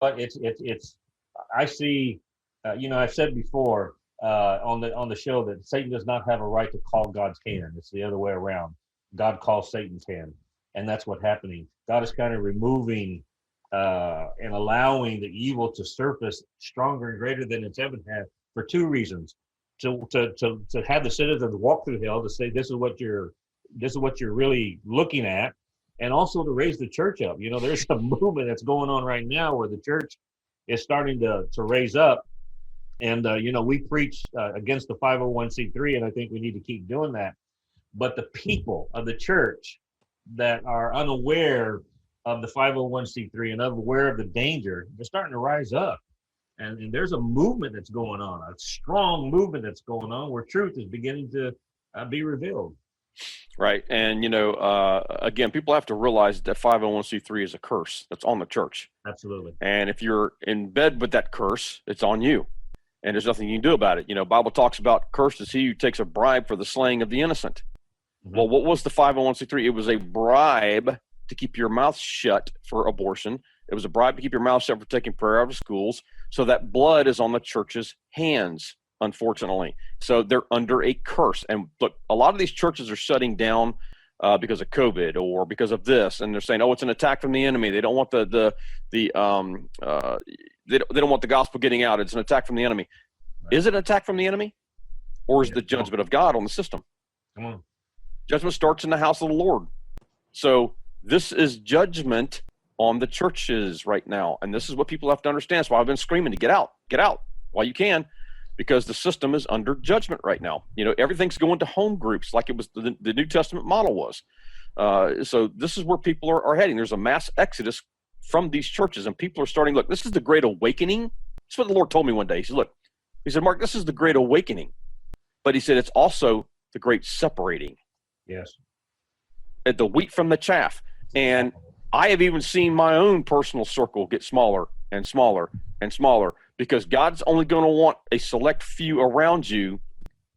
But it's I see, I've said before on the show that Satan does not have a right to call God's hand. It's the other way around. God calls Satan's hand, and that's what's happening. God is kind of removing and allowing the evil to surface stronger and greater than it's ever had for two reasons: to have the citizens walk through hell, to say this is what you're really looking at, and also to raise the church up. There's a movement that's going on right now where the church is starting to raise up. And, we preach against the 501c3, and I think we need to keep doing that. But the people of the church that are unaware of the 501c3 and unaware of the danger, they're starting to rise up. And there's a movement that's going on, a strong movement that's going on where truth is beginning to be revealed. Right. And, again, people have to realize that 501c3 is a curse that's on the church. Absolutely. And if you're in bed with that curse, it's on you. And there's nothing you can do about it. Bible talks about cursed is he who takes a bribe for the slaying of the innocent. Mm-hmm. Well, what was the 501c3? It was a bribe to keep your mouth shut for abortion. It was a bribe to keep your mouth shut for taking prayer out of schools. So that blood is on the church's hands, unfortunately. So they're under a curse. And look, a lot of these churches are shutting down because of COVID or because of this, and they're saying, "Oh, it's an attack from the enemy." They don't want they don't want the gospel getting out. It's an attack from the enemy. Right. Is it an attack from the enemy, or is it the judgment of God on the system? Come on. Judgment starts in the house of the Lord. So this is judgment on the churches right now, and this is what people have to understand. That's why I've been screaming to get out while you can. Because the system is under judgment right now. Everything's going to home groups like it was the New Testament model was. So this is where people are heading. There's a mass exodus from these churches, and people are starting, look, this is the Great Awakening. That's what the Lord told me one day. He said, Mark, this is the Great Awakening. But he said, it's also the Great Separating. Yes. At the wheat from the chaff. And I have even seen my own personal circle get smaller and smaller and smaller, because God's only going to want a select few around you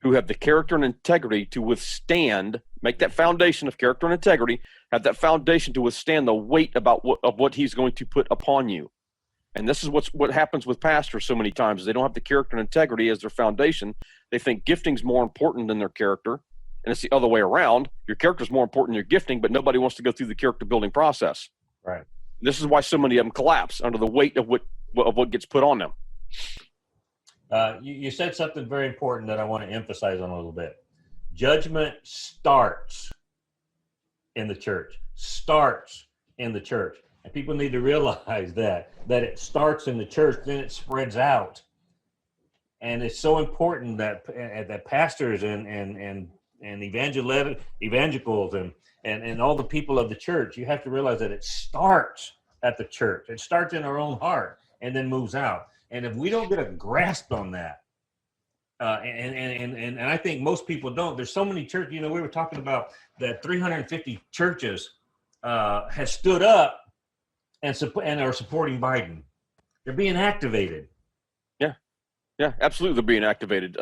who have the character and integrity to withstand, make that foundation of character and integrity, have that foundation to withstand the weight of what he's going to put upon you. And this is what happens with pastors so many times. They don't have the character and integrity as their foundation. They think gifting's more important than their character. And it's the other way around. Your character is more important than your gifting, but nobody wants to go through the character building process. Right. This is why so many of them collapse under the weight of what gets put on them. You said something very important that I want to emphasize on a little bit. Judgment starts in the church. And people need to realize that it starts in the church, then it spreads out. And it's so important that pastors and evangelicals and all the people of the church, you have to realize that it starts at the church. It starts in our own heart and then moves out. And if we don't get a grasp on that, and I think most people don't, there's so many churches, we were talking about that 350 churches have stood up and are supporting Biden. They're being activated. Yeah, absolutely. They're being activated.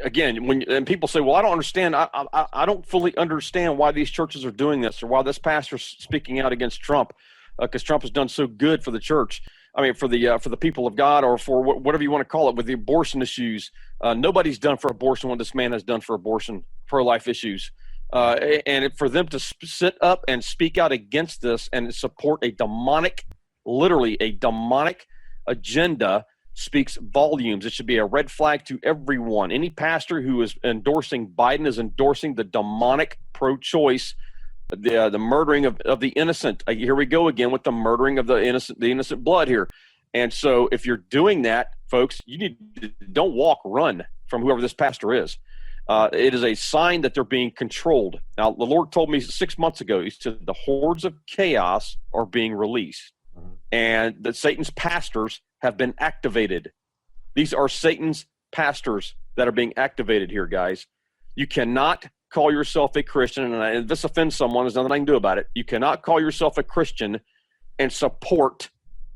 Again, when people say, well, I don't understand. I don't fully understand why these churches are doing this or why this pastor's speaking out against Trump, because Trump has done so good for the church. I mean, for the people of God, or for whatever you want to call it, with the abortion issues. Nobody's done for abortion what this man has done for abortion, pro-life issues. And for them to sit up and speak out against this and support literally a demonic agenda speaks volumes. It should be a red flag to everyone. Any pastor who is endorsing Biden is endorsing the demonic pro-choice, the murdering of the innocent. Here we go again with the murdering of the innocent blood here. And so if you're doing that, folks, don't walk, run from whoever this pastor is. It is a sign that they're being controlled. Now, the Lord told me 6 months ago, he said the hordes of chaos are being released, and that Satan's pastors have been activated. These are Satan's pastors that are being activated here, guys. You cannot call yourself a Christian, and if this offends someone, there's nothing I can do about it. You cannot call yourself a Christian and support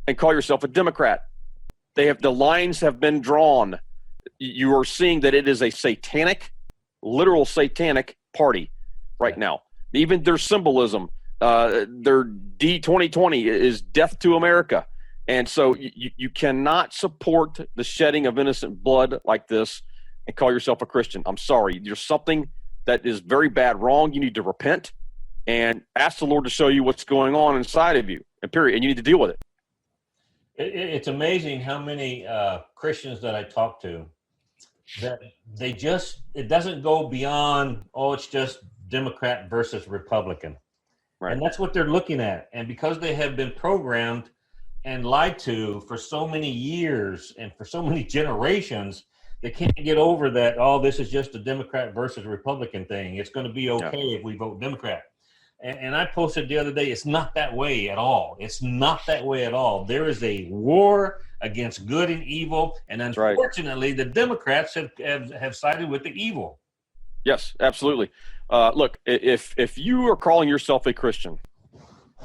and call yourself a Democrat. The lines have been drawn. You are seeing that it is a literal satanic party right now. Even their symbolism, their D2020 is death to America. And so you cannot support the shedding of innocent blood like this and call yourself a Christian. I'm sorry. There's something that is very bad wrong. You need to repent and ask the Lord to show you what's going on inside of you, and period. And you need to deal with it. It's amazing how many Christians that I talk to that it doesn't go beyond, it's just Democrat versus Republican. Right. And that's what they're looking at. And because they have been programmed and lied to for so many years and for so many generations, they can't get over that, this is just a Democrat versus Republican thing. It's going to be okay if we vote Democrat. And I posted the other day, it's not that way at all. It's not that way at all. There is a war against good and evil. And unfortunately, the Democrats have sided with the evil. Yes, absolutely. Look, if you are calling yourself a Christian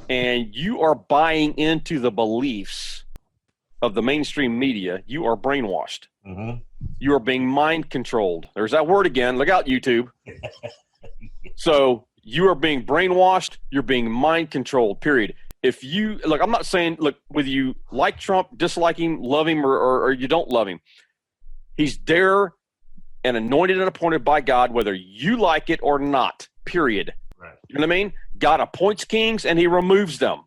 and you are buying into the beliefs of the mainstream media, you are brainwashed. Mm-hmm. You are being mind controlled. There's that word again. Look out, YouTube. So you are being brainwashed. You're being mind controlled, period. If you look, I'm not saying, whether you like Trump, dislike him, love him, or you don't love him, he's there and anointed and appointed by God, whether you like it or not, period. Right. You know what I mean? God appoints kings and he removes them.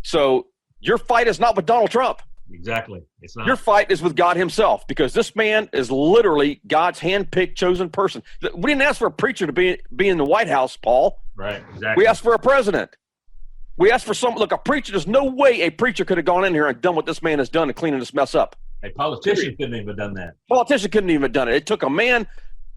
So your fight is not with Donald Trump. Exactly. It's not. Your fight is with God himself, because this man is literally God's handpicked, chosen person. We didn't ask for a preacher to be in the White House, Paul. Right, exactly. We asked for a president. We asked for a preacher. There's no way a preacher could have gone in here and done what this man has done and cleaning this mess up. A politician couldn't even have done that. Politician couldn't even have done it. It took a man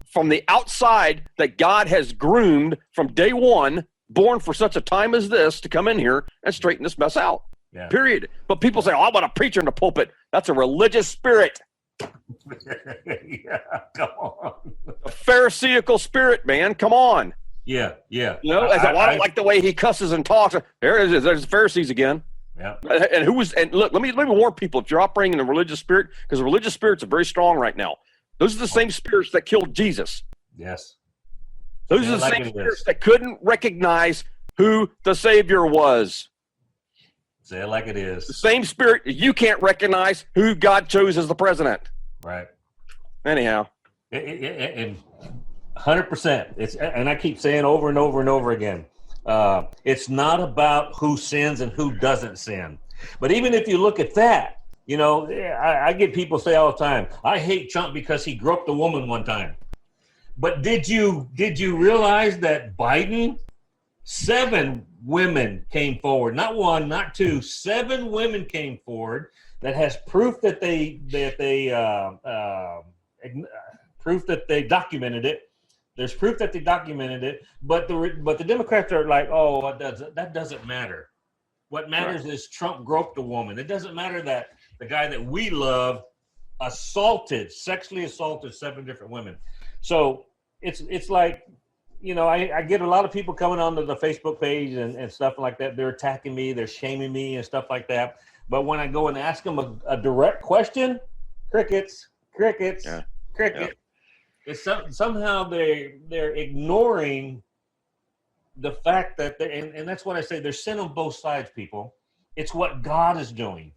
from the outside that God has groomed from day one, born for such a time as this, to come in here and straighten this mess out. Yeah. Period. But people say, I want a preacher in the pulpit. That's a religious spirit. Yeah, come on. A Pharisaical spirit, man. Come on. Yeah. You know, I don't like the way he cusses and talks. There it is. There's the Pharisees again. Yeah. And look, let me warn people, if you're operating in a religious spirit, because the religious spirits are very strong right now. Those are the same spirits that killed Jesus. Yes. Those are the same spirits that couldn't recognize who the Savior was. Say it like it is. The same spirit you can't recognize who God chose as the president. Right. Anyhow. And 100%. And I keep saying over and over and over again, it's not about who sins and who doesn't sin. But even if you look at that, you know, I get people say all the time, I hate Trump because he groped a woman one time. But did you realize that Biden, 7 women came forward, not 1, not 2, 7 women came forward that has proof that they documented it. There's proof that they documented it, but the Democrats are like, that doesn't matter. What matters is Trump groped a woman. It doesn't matter that the guy that we love sexually assaulted 7 different women. So it's like, you know, I get a lot of people coming onto the Facebook page and stuff like that. They're attacking me, they're shaming me and stuff like that. But when I go and ask them a direct question, crickets. Yeah. It's somehow they're ignoring the fact that and that's what I say. There's sin on both sides, people. It's what God is doing.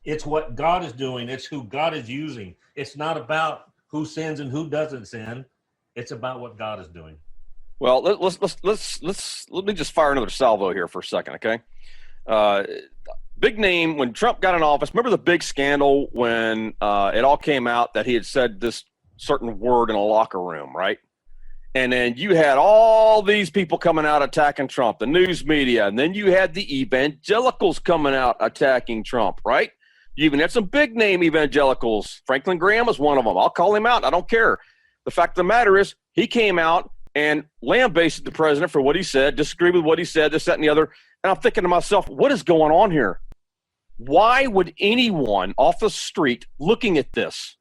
It's what God is doing. It's who God is using. It's not about who sins and who doesn't sin. It's about what God is doing. Well, let me just fire another salvo here for a second, okay? Big name, when Trump got in office, remember the big scandal when it all came out that he had said this certain word in a locker room, right? And then you had all these people coming out attacking Trump, the news media, and then you had the evangelicals coming out attacking Trump, right? You even had some big name evangelicals. Franklin Graham was one of them. I'll call him out. I don't care. The fact of the matter is he came out and lambasted the president for what he said, disagreed with what he said, this, that, and the other. And I'm thinking to myself, what is going on here? Why would anyone off the street looking at this,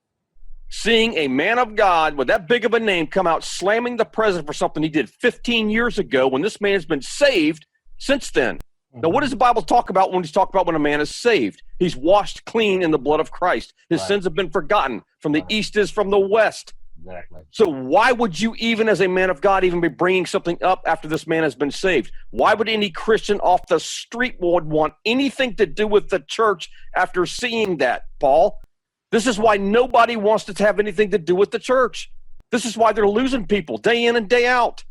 seeing a man of God with that big of a name come out slamming the president for something he did 15 years ago when this man has been saved since then? Now, what does the Bible talk about when he's talking about when a man is saved? He's washed clean in the blood of Christ. His sins have been forgotten. From the east is from the west. Exactly. So why would you even, as a man of God, even be bringing something up after this man has been saved? Why would any Christian off the street would want anything to do with the church after seeing that, Paul? This is why nobody wants to have anything to do with the church. This is why they're losing people day in and day out.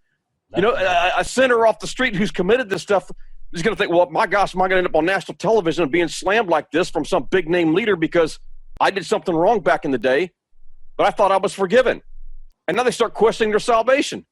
You know, a sinner off the street who's committed this stuff is going to think, well, my gosh, am I going to end up on national television and being slammed like this from some big name leader because I did something wrong back in the day, but I thought I was forgiven. And now they start questioning their salvation.